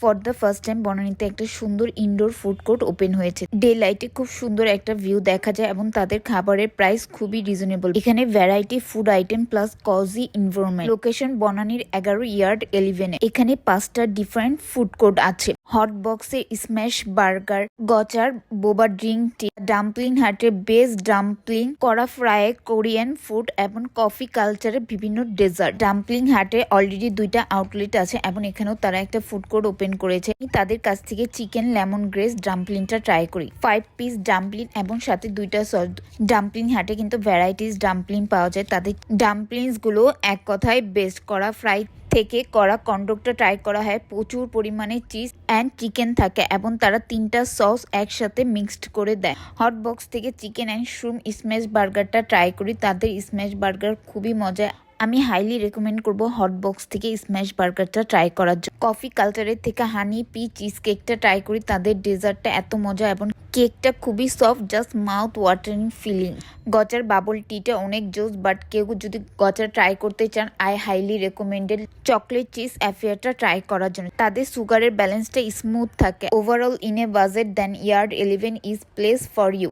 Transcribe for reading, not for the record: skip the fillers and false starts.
For the first time বনানীতে একটা সুন্দর indoor food court open হয়েছে। ডে লাইটে খুব সুন্দর একটা ভিউ দেখা যায় এবং তাদের খাবারের প্রাইস খুবই রিজনেবল। এখানে variety food item plus cozy environment. Location বনানীর 11 ইয়ার্ড 11। এখানে 5টা ডিফারেন্ট ফুড কোর্ট আছে। হট বক্সে স্ম্যাশ বার্গার, গচার বোবা ড্রিঙ্ক টি, ডাম্পলিং হাটের বেস্ট ডাম্পলিং, কড়া ফ্রাই কোরিয়ান ফুড এবং কফি কালচারের বিভিন্ন ডেজার্ট। ডাম্পলিং হাটে অলরেডি 2টা আউটলেট আছে এবং এখানেও তারা একটা ফুড কোর্ট ওপেন করেছে। তাদের কাছ থেকে চিকেন লেমন গ্রেস ডাম্পলিংটা ট্রাই করি। 5 পিস ডাম্পলিং এবং সাথে 2টা সস। ডাম্পলিং হাটে কিন্তু ভ্যারাইটিস ডাম্পলিং পাওয়া যায়। তাদের ডাম্পলিংস গুলো এক কথায় বেস্ট। করা ফ্রাই থেকে করা কন্ডকটা ট্রাই করা হয়। প্রচুর পরিমাণে চিজ অ্যান্ড চিকেন থাকে এবং তারা 3টা সস একসাথে মিক্সড করে দেয়। হট বক্স থেকে চিকেন অ্যান্ড শ্রুম স্ম্যাশ বার্গারটা ট্রাই করি। তাদের স্ম্যাশ বার্গার খুবই মজা। আমি হাইলি রেকমেন্ড করব হট বক্স থেকে স্ম্যাশ বার্গারটা ট্রাই করার জন্য। কফি কালচারের থেকে হানি পি চিজ কেকটা ট্রাই করি। তাদের ডেজার্টটা এত মজা এবং কেকটা খুবই soft, just mouth watering feeling. গচার বাবল টিটা অনেক জোস, বাট কেউ যদি গচা ট্রাই করতে চান I highly recommended chocolate cheese অ্যাফেয়ারটা ট্রাই করার জন্য। তাদের সুগারের ব্যালেন্সটা স্মুথ থাকে। Overall in a budget then yard 11 is place for you.